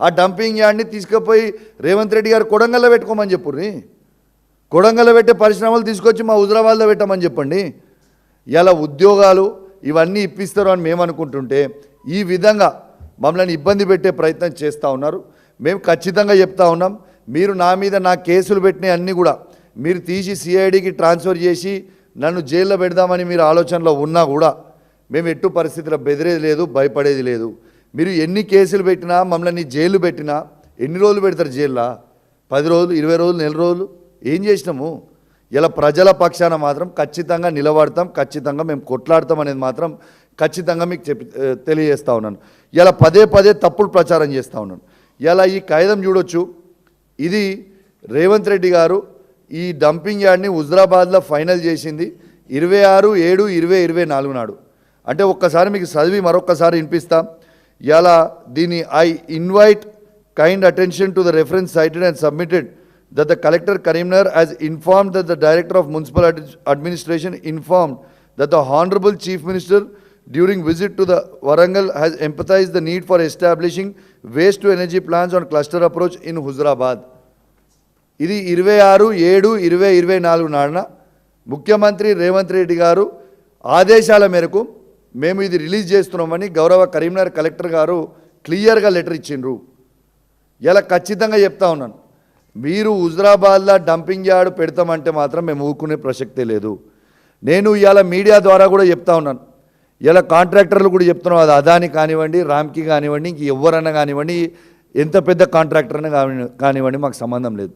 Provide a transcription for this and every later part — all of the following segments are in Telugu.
ఆ డంపింగ్ యార్డ్ని తీసుకుపోయి రేవంత్ రెడ్డి గారు కొడంగల్లో పెట్టుకోమని చెప్పుర్రి. కొడంగల్లో పెట్టే పరిశ్రమలు తీసుకొచ్చి మా హుజరాబాద్లో పెట్టమని చెప్పండి. ఇలా ఉద్యోగాలు ఇవన్నీ ఇప్పిస్తారు అని మేము అనుకుంటుంటే ఈ విధంగా మమ్మల్ని ఇబ్బంది పెట్టే ప్రయత్నం చేస్తూ ఉన్నారు. మేము ఖచ్చితంగా చెప్తా ఉన్నాం, మీరు నా మీద నా కేసులు పెట్టినవి అన్నీ కూడా మీరు తీసి సిఐడికి ట్రాన్స్ఫర్ చేసి నన్ను జైల్లో పెడదామని మీరు ఆలోచనలో ఉన్నా కూడా మేము ఎట్టు పరిస్థితుల్లో బెదిరేది లేదు, భయపడేది లేదు. మీరు ఎన్ని కేసులు పెట్టినా మమ్మల్ని జైలు పెట్టినా ఎన్ని రోజులు పెడతారు జైల్లో? 10 రోజులు, 20 రోజులు, నెల రోజులు ఏం చేసినాము? ఇలా ప్రజల పక్షాన మాత్రం ఖచ్చితంగా నిలబడతాం, ఖచ్చితంగా మేము కొట్లాడతాం అనేది మాత్రం ఖచ్చితంగా మీకు తెలియజేస్తూ ఉన్నాను. ఇలా పదే పదే తప్పుడు ప్రచారం చేస్తూ ఉన్నాను. ఇలా ఈ కాగితం చూడొచ్చు, ఇది రేవంత్ రెడ్డి గారు ఈ డంపింగ్ యార్డ్ని హుజరాబాద్లో ఫైనల్ చేసింది 26/7/2024 నాడు. అంటే ఒక్కసారి మీకు చదివి మరొక్కసారి వినిపిస్తాం. ఇలా దీని I invite kind attention to the reference sighted and submitted that the Collector Karimnagar has informed that the Director of Municipal Administration informed that the Honorable Chief Minister during visit to the Warangal has emphasized the need for establishing waste to energy plants on cluster approach in Huzurabad. ఇది 26/7/2024 నాడున ముఖ్యమంత్రి రేవంత్ రెడ్డి గారు ఆదేశాల మేరకు మేము ఇది రిలీజ్ చేస్తున్నామని గౌరవ కరీంనగర్ కలెక్టర్ గారు క్లియర్గా లెటర్ ఇచ్చిండ్రు. ఇలా ఖచ్చితంగా చెప్తా ఉన్నాను, మీరు హుజరాబాద్లో డంపింగ్ యార్డ్ పెడతామంటే మాత్రం మేము ఊరుకునే ప్రసక్తే లేదు. నేను ఇవాళ మీడియా ద్వారా కూడా చెప్తా ఉన్నాను, ఇలా కాంట్రాక్టర్లు కూడా చెప్తున్నాం, అది అదాని కానివ్వండి, రామ్కి కానివ్వండి, ఇంక ఎవరన్నా కానివ్వండి, ఎంత పెద్ద కాంట్రాక్టర్ అయినా కానివ్వండి, మాకు సంబంధం లేదు.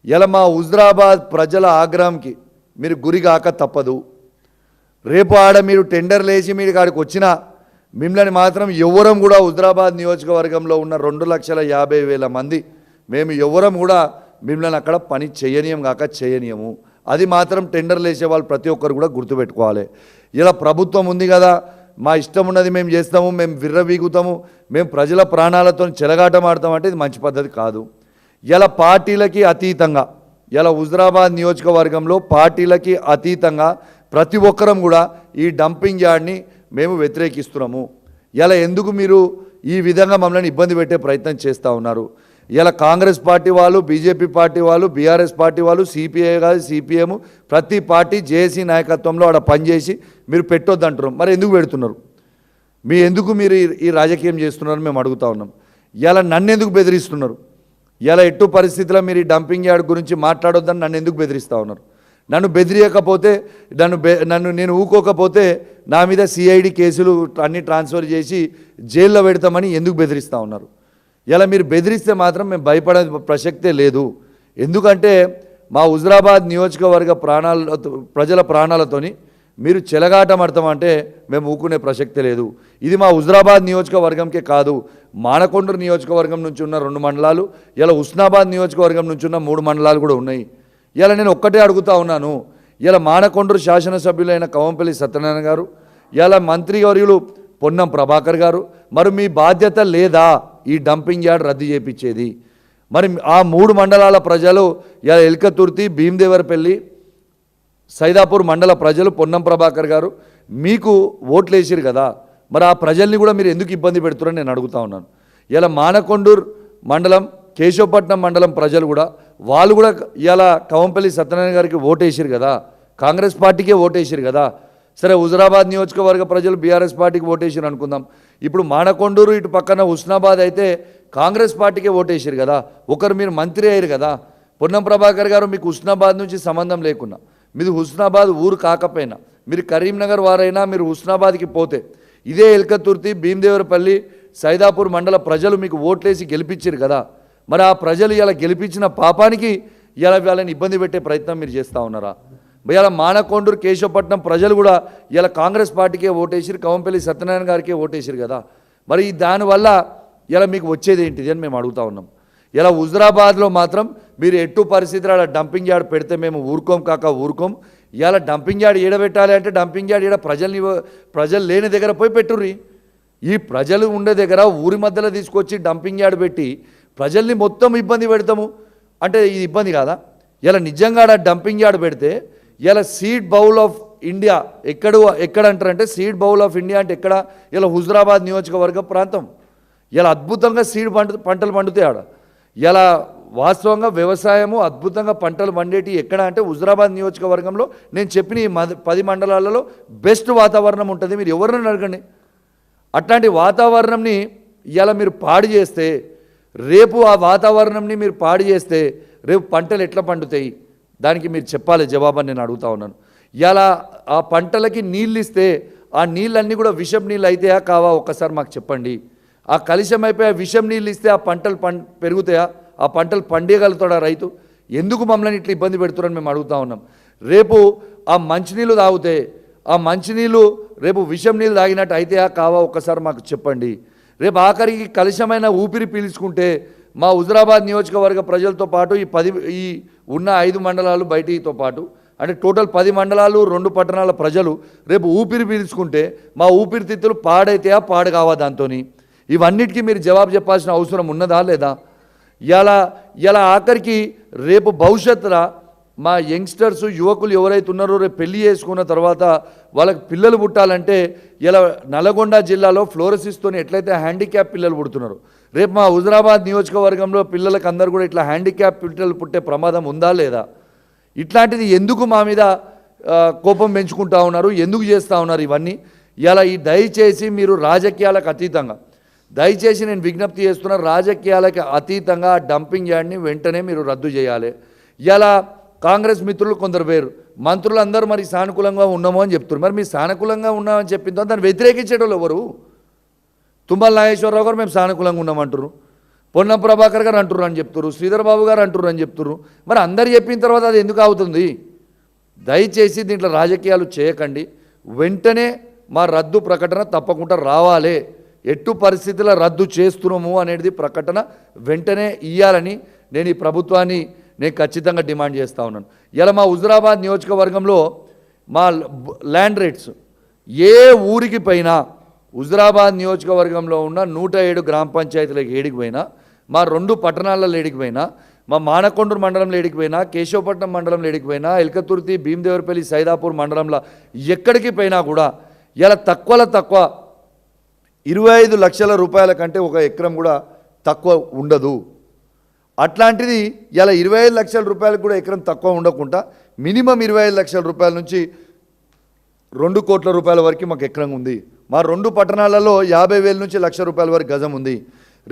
ఇలా మా హుజరాబాద్ ప్రజల ఆగ్రహంకి మీరు గురిగాక తప్పదు. రేపు ఆడ మీరు టెండర్లు వేసి మీరు కాడికి వచ్చినా మిమ్మల్ని మాత్రం ఎవరం కూడా హుజరాబాద్ నియోజకవర్గంలో ఉన్న 2,50,000 మంది మేము ఎవరం కూడా మిమ్మల్ని అక్కడ పని చేయనీయం కాక చేయనీయము. అది మాత్రం టెండర్లు వేసే వాళ్ళు ప్రతి ఒక్కరు కూడా గుర్తుపెట్టుకోవాలి. ఇలా ప్రభుత్వం ఉంది కదా, మా ఇష్టం ఉన్నది మేము చేస్తాము, మేము విర్రవీగుతాము, మేము ప్రజల ప్రాణాలతో చెలగాటం ఆడతామంటే ఇది మంచి పద్ధతి కాదు. ఇలా పార్టీలకి అతీతంగా, ఇలా హుజరాబాద్ నియోజకవర్గంలో పార్టీలకి అతీతంగా ప్రతి ఒక్కరం కూడా ఈ డంపింగ్ యార్డ్ని మేము వ్యతిరేకిస్తున్నాము. ఇలా ఎందుకు మీరు ఈ విధంగా మమ్మల్ని ఇబ్బంది పెట్టే ప్రయత్నం చేస్తూ ఉన్నారు? ఇలా కాంగ్రెస్ పార్టీ వాళ్ళు, బీజేపీ పార్టీ వాళ్ళు, బీఆర్ఎస్ పార్టీ వాళ్ళు, సిపిఐ కాదు సిపిఎం, ప్రతి పార్టీ జేఏసీ నాయకత్వంలో ఆడ పనిచేసి మీరు పెట్టొద్దు అంటున్నారు. మరి ఎందుకు పెడుతున్నారు? ఎందుకు మీరు ఈ రాజకీయం చేస్తున్నారని మేము అడుగుతూ ఉన్నాం. ఇలా నన్ను ఎందుకు బెదిరిస్తున్నారు? ఇలా ఎట్టు పరిస్థితుల్లో మీరు ఈ డంపింగ్ యార్డ్ గురించి మాట్లాడొద్దని నన్ను ఎందుకు బెదిరిస్తూ ఉన్నారు? నన్ను బెదిరియకపోతే, నేను ఊకోకపోతే నా మీద సిఐడి కేసులు అన్నీ ట్రాన్స్ఫర్ చేసి జైల్లో పెడతామని ఎందుకు బెదిరిస్తూ ఉన్నారు? ఇలా మీరు బెదిరిస్తే మాత్రం మేము భయపడే ప్రసక్తే లేదు. ఎందుకంటే మా హుజరాబాద్ నియోజకవర్గ ప్రజల ప్రాణాలతోని మీరు చెలగాటమడతామంటే మేము ఊకునే ప్రసక్తే లేదు. ఇది మా హుజరాబాద్ నియోజకవర్గంకే కాదు, మానకొండూరు నియోజకవర్గం నుంచి ఉన్న 2 మండలాలు, ఇలా హుస్నాబాద్ నియోజకవర్గం నుంచి ఉన్న 3 మండలాలు కూడా ఉన్నాయి. ఇలా నేను ఒక్కటే అడుగుతా ఉన్నాను, ఇలా మానకొండూరు శాసనసభ్యులైన కవంపల్లి సత్యనారాయణ గారు, ఇలా మంత్రివర్యులు పొన్నం ప్రభాకర్ గారు, మరి మీ బాధ్యత లేదా ఈ డంపింగ్ యార్డ్ రద్దు చేయించేది? మరి ఆ 3 మండలాల ప్రజలు, ఇలా ఎల్కతుర్తి, భీమదేవరపల్లి, సైదాపూర్ మండల ప్రజలు, పొన్నం ప్రభాకర్ గారు మీకు ఓట్లు వేసిరు కదా, మరి ఆ ప్రజల్ని కూడా మీరు ఎందుకు ఇబ్బంది పెడుతున్నారని నేను అడుగుతా ఉన్నాను. ఇలా మానకొండూరు మండలం, కేశవపట్నం మండలం ప్రజలు కూడా వాళ్ళు కూడా ఇలా కవంపల్లి సత్యనారాయణ గారికి ఓటేసారు కదా, కాంగ్రెస్ పార్టీకే ఓటేసారు కదా. సరే, హుజరాబాద్ నియోజకవర్గ ప్రజలు బీఆర్ఎస్ పార్టీకి ఓటేసారు అనుకుందాం. ఇప్పుడు మానకొండూరు ఇటు పక్కన హుస్నాబాద్ అయితే కాంగ్రెస్ పార్టీకే ఓటేసారు కదా, ఒకరు మీరు మంత్రి అయ్యారు కదా. పొన్నం ప్రభాకర్ గారు మీకు హుస్నాబాద్ నుంచి సంబంధం లేకున్నా, మీది హుస్నాబాద్ ఊరు కాకపోయినా, మీరు కరీంనగర్ వారైనా మీరు హుస్నాబాద్కి పోతే ఇదే ఎల్కతుర్తి, భీమదేవరపల్లి, సైదాపూర్ మండల ప్రజలు మీకు ఓట్లేసి గెలిపించారు కదా. మరి ఆ ప్రజలు ఇలా గెలిపించిన పాపానికి ఇలా వాళ్ళని ఇబ్బంది పెట్టే ప్రయత్నం మీరు చేస్తూ ఉన్నారా? ఇలా మానకొండూరు, కేశవపట్నం ప్రజలు కూడా ఇలా కాంగ్రెస్ పార్టీకే ఓటేసారు, కవంపల్లి సత్యనారాయణ గారికే ఓటేసారు కదా. మరి దానివల్ల ఇలా మీకు వచ్చేది ఏంటిది అని మేము అడుగుతూ ఉన్నాం. ఇలా హుజరాబాద్లో మాత్రం మీరు ఎట్టు పరిస్థితులు అలా డంపింగ్ యార్డ్ పెడితే మేము ఊరుకోం కాక ఊరుకోం. ఇలా డంపింగ్ యార్డ్ ఈడబెట్టాలి అంటే డంపింగ్ యార్డ్ ఈడ ప్రజలు లేని దగ్గర పోయి పెట్టుర్రి. ఈ ప్రజలు ఉండే దగ్గర ఊరి మధ్యలో తీసుకొచ్చి డంపింగ్ యార్డ్ పెట్టి ప్రజల్ని మొత్తం ఇబ్బంది పెడతాము అంటే ఇది ఇబ్బంది కాదా? ఇలా నిజంగా డంపింగ్ యార్డ్ పెడితే ఇలా సీడ్ బౌల్ ఆఫ్ ఇండియా ఎక్కడ అంటారంటే, సీడ్ బౌల్ ఆఫ్ ఇండియా అంటే ఎక్కడ? ఇలా హుజరాబాద్ నియోజకవర్గ ప్రాంతం. ఇలా అద్భుతంగా పంటలు పండుతాయి ఆడ. ఇలా వాస్తవంగా వ్యవసాయము అద్భుతంగా పంటలు పండేటి ఎక్కడ అంటే హుజురాబాద్ నియోజకవర్గంలో నేను చెప్పిన ఈ 10 మండలాలలో బెస్ట్ వాతావరణం ఉంటుంది. మీరు ఎవరిని అడగండి. అట్లాంటి వాతావరణంని ఇలా మీరు పాడు చేస్తే, రేపు ఆ వాతావరణంని మీరు పాడు చేస్తే రేపు పంటలు ఎట్లా పండుతాయి? దానికి మీరు చెప్పాలి జవాబని నేను అడుగుతా ఉన్నాను. ఇలా ఆ పంటలకి నీళ్ళు ఇస్తే ఆ నీళ్ళన్నీ కూడా విషం నీళ్ళు అయితాయా కావా ఒక్కసారి మాకు చెప్పండి. ఆ కలుషం అయిపోయి ఆ విషం నీళ్ళు ఇస్తే ఆ పంటలు పెరుగుతాయా? ఆ పంటలు పండేయగలుగుతాడా రైతు? ఎందుకు మమ్మల్ని ఇట్లా ఇబ్బంది పెడుతున్నారని మేము అడుగుతా ఉన్నాం. రేపు ఆ మంచినీళ్ళు తాగితే ఆ మంచినీళ్ళు రేపు విషం నీళ్ళు తాగినట్టు అయితాయా కావా ఒక్కసారి మాకు చెప్పండి. రేపు ఆఖరికి కలుషమైన ఊపిరి పీల్చుకుంటే మా హుజురాబాద్ నియోజకవర్గ ప్రజలతో పాటు ఈ ఉన్న 5 మండలాలు బయటితో పాటు అంటే టోటల్ 10 మండలాలు 2 పట్టణాల ప్రజలు రేపు ఊపిరి పీల్చుకుంటే మా ఊపిరితిత్తులు పాడైతాయా పాడు కావా? దాంతో ఇవన్నిటికీ మీరు జవాబు చెప్పాల్సిన అవసరం ఉన్నదా లేదా? ఇలా ఆఖరికి రేపు భవిష్యత్తులో మా యంగ్స్టర్స్ యువకులు ఎవరైతే ఉన్నారో రేపు పెళ్లి చేసుకున్న తర్వాత వాళ్ళకి పిల్లలు పుట్టాలంటే ఇలా నల్గొండ జిల్లాలో ఫ్లోరోసిస్తోని ఎట్లయితే హ్యాండిక్యాప్ పిల్లలు పుడుతున్నారు, రేపు మా హుజురాబాద్ నియోజకవర్గంలో పిల్లలకు అందరూ కూడా ఇట్లా హ్యాండిక్యాప్ పిల్లలు పుట్టే ప్రమాదం ఉందా లేదా? ఇట్లాంటిది ఎందుకు మా మీద కోపం పెంచుకుంటా ఉన్నారు? ఎందుకు చేస్తూ ఉన్నారు ఇవన్నీ? ఈ దయచేసి మీరు రాజకీయాలకు అతీతంగా దయచేసి నేను విజ్ఞప్తి చేస్తున్నా, రాజకీయాలకు అతీతంగా డంపింగ్ యార్డ్ని వెంటనే మీరు రద్దు చేయాలి. కాంగ్రెస్ మిత్రులు కొందరు వేరు మంత్రులు అందరూ మరి సానుకూలంగా ఉన్నామో అని చెప్తున్నారు. మరి మీరు సానుకూలంగా ఉన్నామని చెప్పిన తర్వాత దాన్ని వ్యతిరేకించేటోళ్ళు ఎవరు? తుమ్మల నాగేశ్వరరావు గారు మేము సానుకూలంగా ఉన్నామంటారు, పొన్నం ప్రభాకర్ గారు అంటున్నారు అని చెప్తున్నారు, శ్రీధర్ బాబు గారు అంటున్నారు అని చెప్తున్నారు. మరి అందరు చెప్పిన తర్వాత అది ఎందుకు అవుతుంది? దయచేసి దీంట్లో రాజకీయాలు చేయకండి. వెంటనే మా రద్దు ప్రకటన తప్పకుండా రావాలి. ఎట్టు పరిస్థితుల్లో రద్దు చేస్తున్నాము అనేది ప్రకటన వెంటనే ఇవ్వాలని నేను ఈ ప్రభుత్వాన్ని ఖచ్చితంగా డిమాండ్ చేస్తూ ఉన్నాను. ఇలా మా హుజురాబాద్ నియోజకవర్గంలో మా ల్యాండ్ రేట్స్ ఏ ఊరికి పోయినా, హుజురాబాద్ నియోజకవర్గంలో ఉన్న 107 గ్రామ పంచాయతీలకు ఏడికి పోయినా, మా 2 పట్టణాలలో ఏడికి పోయినా, మా మానకొండూరు మండలంలో ఏడికి పోయినా, కేశవపట్నం మండలంలో ఏడికి పోయినా, ఎల్కతుర్తి భీమదేవరపల్లి సైదాపూర్ మండలంలో ఎక్కడికి పోయినా కూడా ఇలా తక్కువలో తక్కువ 25 లక్షల రూపాయల కంటే ఒక ఎకరం కూడా తక్కువ ఉండదు. అట్లాంటిది ఇలా 25 లక్షల రూపాయలకు కూడా ఎకరం తక్కువ ఉండకుండా మినిమం 25 లక్షల రూపాయల నుంచి 2 కోట్ల రూపాయల వరకు మాకు ఎకరం ఉంది. మా 2 పట్టణాలలో 50,000 నుంచి 1,00,000 రూపాయల వరకు గజం ఉంది.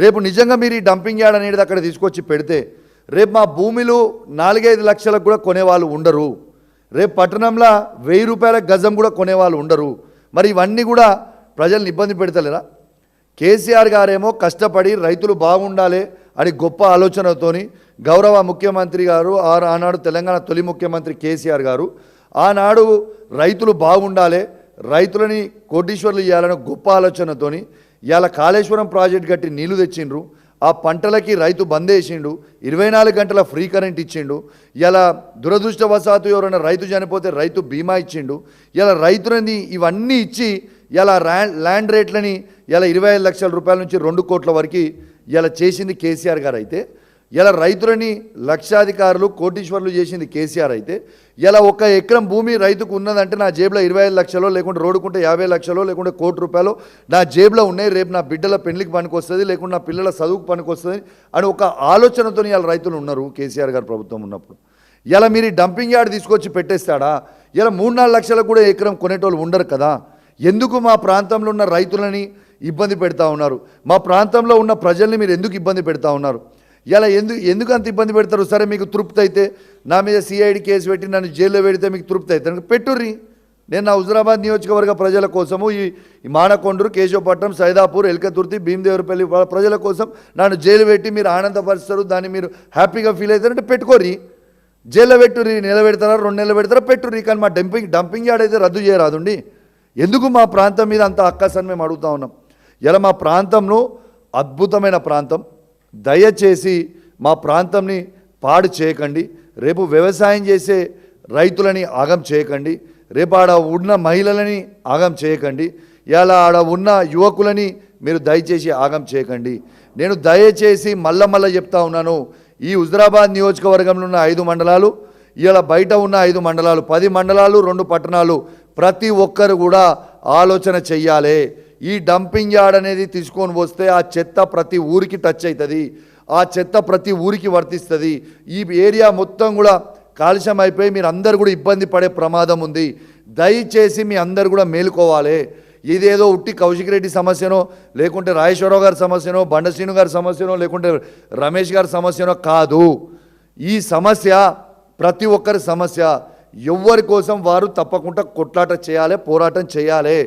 రేపు నిజంగా మీరు ఈ డంపింగ్ యార్డ్ అనేది అక్కడ తీసుకొచ్చి పెడితే రేపు మా భూమిలో 4-5 లక్షలకు కూడా కొనేవాళ్ళు ఉండరు. రేపు పట్టణంలో 1000 రూపాయల గజం కూడా కొనేవాళ్ళు ఉండరు. మరి ఇవన్నీ కూడా ప్రజల్ని ఇబ్బంది పెడతలేరా? కేసీఆర్ గారేమో కష్టపడి రైతులు బాగుండాలి అని గొప్ప ఆలోచనతోని గౌరవ ముఖ్యమంత్రి గారు ఆనాడు తెలంగాణ తొలి ముఖ్యమంత్రి కేసీఆర్ గారు ఆనాడు రైతులు బాగుండాలి, రైతులని కోటీశ్వర్లు చేయాలని గొప్ప ఆలోచనతోని ఇవాళ కాళేశ్వరం ప్రాజెక్ట్ కట్టి నీళ్లు తెచ్చిండ్రు. ఆ పంటలకి రైతు బంద్ వేసిండు, 24 గంటల ఫ్రీ కరెంట్ ఇచ్చిండు. ఇలా దురదృష్టవశాత్తు ఎవరైనా రైతు చనిపోతే రైతు బీమా ఇచ్చిండు. ఇలా రైతులని ఇవన్నీ ఇచ్చి ఇలా ల్యాండ్ రేట్లని ఇలా 25 లక్షల రూపాయల నుంచి 2 కోట్ల వరకు ఇలా చేసింది కేసీఆర్ గారు అయితే, ఇలా రైతులని లక్షాధికారులు కోటీశ్వర్లు చేసింది కేసీఆర్ అయితే, ఇలా 1 ఎకరం భూమి రైతుకు ఉన్నదంటే నా జేబులో 25 లక్షలో లేకుంటే రోడ్డుకుంటే 50 లక్షలో లేకుంటే 1 కోటి రూపాయలు నా జేబులో ఉన్నాయి, రేపు నా బిడ్డల పెళ్లికి పనికొస్తుంది లేకుంటే నా పిల్లల చదువుకు పనికొస్తుంది అని ఒక ఆలోచనతో ఇలా రైతులు ఉన్నారు కేసీఆర్ గారు ప్రభుత్వం ఉన్నప్పుడు. ఇలా మీరు డంపింగ్ యార్డ్ తీసుకొచ్చి పెట్టేస్తాడా? ఇలా 3-4 లక్షలకు కూడా ఎకరం కొనేటోళ్ళు ఉండరు కదా. ఎందుకు మా ప్రాంతంలో ఉన్న రైతులని ఇబ్బంది పెడతా ఉన్నారు? మా ప్రాంతంలో ఉన్న ప్రజల్ని మీరు ఎందుకు ఇబ్బంది పెడతా ఉన్నారు? ఇలా ఎందుకు అంత ఇబ్బంది పెడతారు? సరే మీకు తృప్తి అయితే నా మీద సిఐడి కేసు పెట్టి నన్ను జైల్లో పెడితే మీకు తృప్తి అయితే పెట్టుర్రి. నేను నా హుజురాబాద్ నియోజకవర్గ ప్రజల కోసము ఈ మానకొండూరు, కేశవపట్నం, సైదాపూర్, ఎల్కతుర్తి, భీమదేవరపల్లి ప్రజల కోసం నన్ను జైలు పెట్టి మీరు ఆనందపరుస్తారు, దాన్ని మీరు హ్యాపీగా ఫీల్ అవుతారంటే పెట్టుకోర్రి. జైల్లో పెట్టుర్రి, నిలబెడతారా 2 నెలలు పెడతారా పెట్టుర్రి. కానీ మా డంపింగ్ యార్డ్ అయితే రద్దు చేయరాదుండి. ఎందుకు మా ప్రాంతం మీద అంత అక్కసని మేము అడుగుతా ఉన్నాం. ఇలా మా ప్రాంతంలో అద్భుతమైన ప్రాంతం, దయచేసి మా ప్రాంతంని పాడు చేయకండి. రేపు వ్యవసాయం చేసే రైతులని ఆగం చేయకండి, రేపు ఆడ ఉన్న మహిళలని ఆగం చేయకండి, ఇలా ఆడ ఉన్న యువకులని మీరు దయచేసి ఆగం చేయకండి. నేను దయచేసి మళ్ళా చెప్తా ఉన్నాను, ఈ హుజురాబాద్ నియోజకవర్గంలో ఉన్న 5 మండలాలు, ఇలా బయట ఉన్న 5 మండలాలు, 10 మండలాలు 2 పట్టణాలు, ప్రతి ఒక్కరు కూడా ఆలోచన చెయ్యాలి. ఈ డంపింగ్ యార్డ్ అనేది తీసుకొని వస్తే ఆ చెత్త ప్రతి ఊరికి టచ్ అవుతుంది, ఆ చెత్త ప్రతి ఊరికి వర్తిస్తుంది. ఈ ఏరియా మొత్తం కూడా కాలుష్యం అయిపోయి మీరు అందరు కూడా ఇబ్బంది పడే ప్రమాదం ఉంది. దయచేసి మీ అందరు కూడా మేలుకోవాలి. ఇదేదో ఉట్టి కౌశిక్ రెడ్డి సమస్యనో, లేకుంటే రాజేశ్వరరావు గారి సమస్యనో, బండశ్రీను గారి సమస్యనో, లేకుంటే రమేష్ గారి సమస్యనో కాదు. ఈ సమస్య ప్రతి ఒక్కరి సమస్య. ఎవరి కోసం వారు తప్పకుండా కొట్లాట చేయాలి, పోరాటం చేయాలి.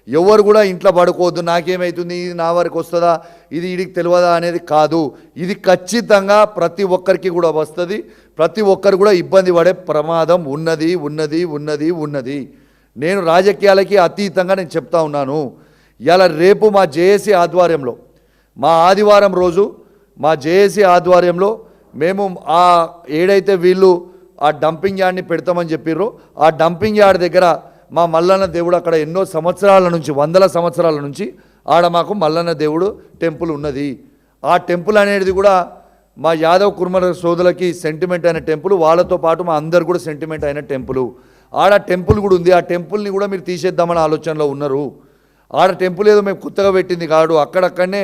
ఎవరు కూడా ఇంట్లో పడుకోవద్దు, నాకేమవుతుంది, ఇది నా వరకు వస్తుందా, ఇది వీడికి తెలియదా అనేది కాదు. ఇది ఖచ్చితంగా ప్రతి ఒక్కరికి కూడా వస్తుంది. ప్రతి ఒక్కరు కూడా ఇబ్బంది పడే ప్రమాదం ఉన్నది ఉన్నది ఉన్నది ఉన్నది. నేను రాజకీయాలకి అతీతంగా నేను చెప్తా ఉన్నాను. ఇలా రేపు మా జేఏసీ ఆధ్వర్యంలో, మా ఆదివారం రోజు మా జేఏసీ ఆధ్వర్యంలో మేము ఆ ఏడైతే వీళ్ళు ఆ డంపింగ్ యార్డ్ని పెడతామని చెప్పిర్రో, ఆ డంపింగ్ యార్డ్ దగ్గర మా మల్లన్న దేవుడు అక్కడ ఎన్నో సంవత్సరాల నుంచి, వందల సంవత్సరాల నుంచి ఆడ మాకు మల్లన్న దేవుడు టెంపుల్ ఉన్నది. ఆ టెంపుల్ అనేది కూడా మా యాదవ్ కుర్మల సోదరులకి సెంటిమెంట్ అయిన టెంపుల్, వాళ్ళతో పాటు మా అందరు కూడా సెంటిమెంట్ అయిన టెంపుల్. ఆడ టెంపుల్ కూడా ఉంది. ఆ టెంపుల్ని కూడా మీరు తీసేద్దామని ఆలోచనలో ఉన్నారు. ఆడ టెంపుల్ ఏదో మేము కొత్తగా పెట్టింది కాదు, అక్కడక్కడనే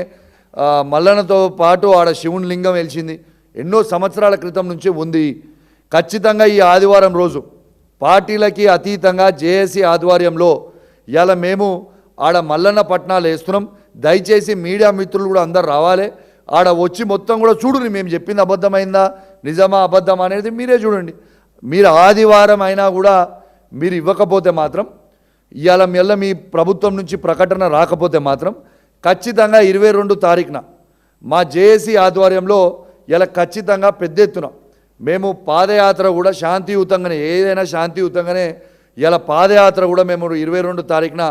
మల్లన్నతో పాటు ఆడ శివుని లింగం వెలిసింది, ఎన్నో సంవత్సరాల క్రితం నుంచి ఉంది. ఖచ్చితంగా ఈ ఆదివారం రోజు పార్టీలకి అతీతంగా జేఏసీ ఆధ్వర్యంలో ఇలా మేము ఆడ మల్లన్న పట్నాలు వేస్తున్నాం. దయచేసి మీడియా మిత్రులు కూడా అందరు రావాలి. ఆడ వచ్చి మొత్తం కూడా చూడండి, మేము చెప్పింది అబద్ధమైందా నిజమా అబద్ధమా అనేది మీరే చూడండి. మీరు ఆదివారం అయినా కూడా మీరు ఇవ్వకపోతే మాత్రం, ఇవాళ మెల్ల మీ ప్రభుత్వం నుంచి ప్రకటన రాకపోతే మాత్రం ఖచ్చితంగా 22 తారీఖున మా జేఏసీ ఆధ్వర్యంలో ఇలా ఖచ్చితంగా పెద్ద ఎత్తున మేము పాదయాత్ర కూడా శాంతియుతంగానే, ఏదైనా శాంతియుతంగానే ఇలా పాదయాత్ర కూడా మేము 22 తారీఖున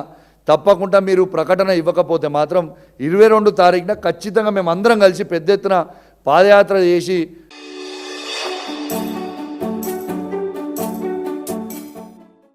తప్పకుండా మీరు ప్రకటన ఇవ్వకపోతే మాత్రం 22 తారీఖున ఖచ్చితంగా మేము అందరం కలిసి పెద్ద ఎత్తున పాదయాత్ర చేసి